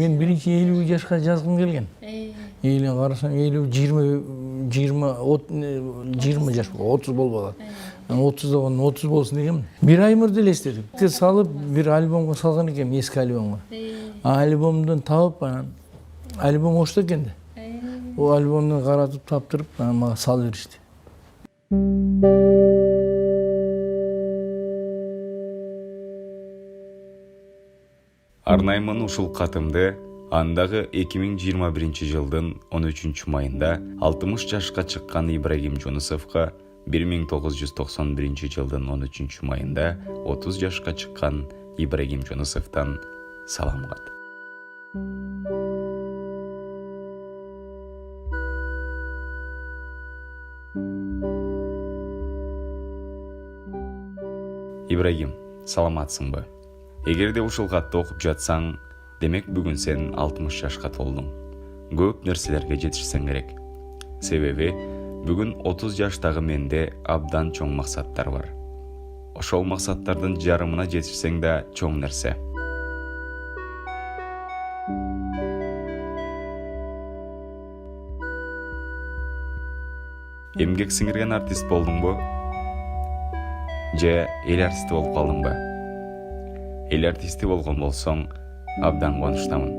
мен биринчи 50 жашка жазгым келген. 50 карасаң 50 20 жаш 30 болбогон. 30 болгон 30 болсун дегем. Бир ай мурда элестедим. Салып бир альбомго салган экенмин, эски альбомго. Альбомдон табып анан альбом ошто экен да. O альбомду каратып таптырып, мага салып беришти. Арнаймын ушул катымды андагы 2021 жылдын 13 майында 60 жашка чыккан Ибрагим Жунусовго 1991 жылдын 13 майында 30 жашка чыккан Ибрагим Жунусовдон салам кат. Ибрагим, саламатсыңбы? Эгерде ушул катты окуп жатсаң, демек бүгүн сен 60 жашка толдуң. Көп нерселерге жетишсең керек. Себеби бүгүн 30 жаштагы менде абдан чоң максаттар бар. Ошол максаттардын жарымына жетишсең да чоң нерсе. Эмгек сиңирген артист болдуңбу? Же эл артисти болуп калдыңбы? Эл артисти болгон болсоң, абдан кубанычтамын.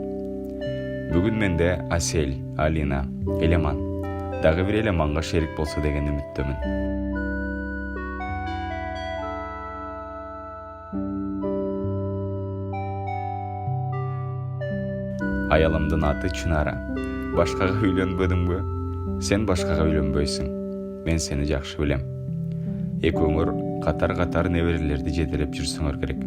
Бүгүн менде Асель, Алина, Элеман, дагы бир Элеманга шерик болсо деген үмүттөмүн. Аялымдын аты Чынара. Башкага үйлөнбөдүңбү? Сен башкага үйлөнбөйсүң. Мен сени жакшы билем. Экөөңөр катар-катар неберелерди жетелеп жүрсөңөр керек.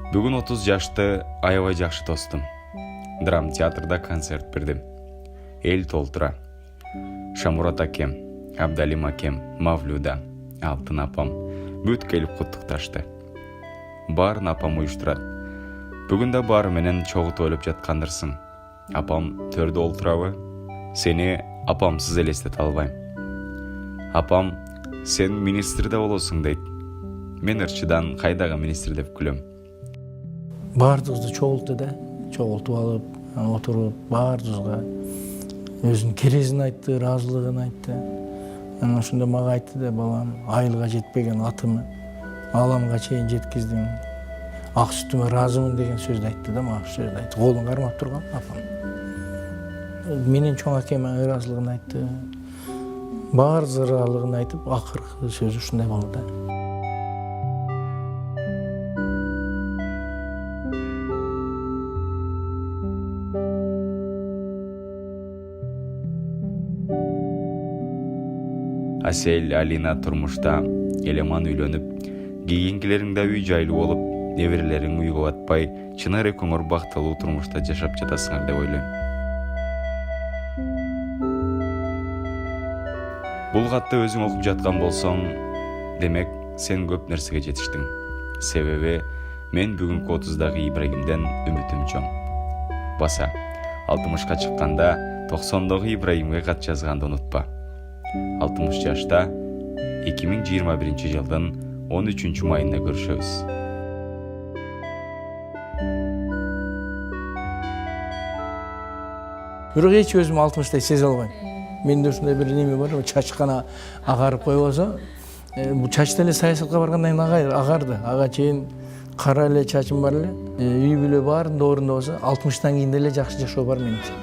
Бүгүн 30 жашты аябай жакшы тостум. Драм театрда концерт бердим. Эл толтура. Шамурат акем, Абдалим акем, Мавлюда, Алтын апам бүт келип куттукташты. Баарын апам уюштурат. Бүгүн да баары менен чогуу тойлоп жаткандырсың. Апам төрдө олтурабы? Сени апамсыз элестете албайм. Апам, сен министрде болосуң дейт. Мен ырчыдан кайдагы министр деп күлөм. Баардыгыбызды чогулту да, чогултуп алып, отуруп, баардыгыбызга өзүнүн керезин айтты, ыраазылыгын айтты. Анан ошондо мага айтты да, балам, айылга жетпеген атымы аламга чейин жеткиздиң. Ак сүтүмө ыраазымын деген сөздү айтты да, мага сөздү айтты. Колун кармап турган апам. Менин чоң акеме ыраазылыгын айтты. Баардыгы ыраазылыгын айтып, акыркы сөзү ушундай болду да. Асель, Алина турмушта, Элеман үйлөнүп, кийинкилериң да үй жайлуу болуп, неберелериң үйгө батпай, чынар экөөңөр бактылуу турмушта жашап жатасыңар деп ойлойм. Бул катты өзүң окуп жаткан болсоң, демек сен көп нерсеге жетиштиң. Себеби мен бүгүнкү 30дагы Ибрагимден үмүтүм чоң. Баса, 60ка чыкканда 90догу Ибрагимге кат жазганды унутпа. 60 жашта 2021 жылдын 13 майында көрүшөбүз. Бирок эч өзүм 60тай сезе албайм. Менде ушундай бир неме бар, чач гана агарып койбосо, бул чач деле саясатка баргандан кийин агарды. Ага чейин кара эле чачым бар эле. Үй бүлө баарын орунда болсо, 60тан кийин деле жакшы жашоо бар менимче.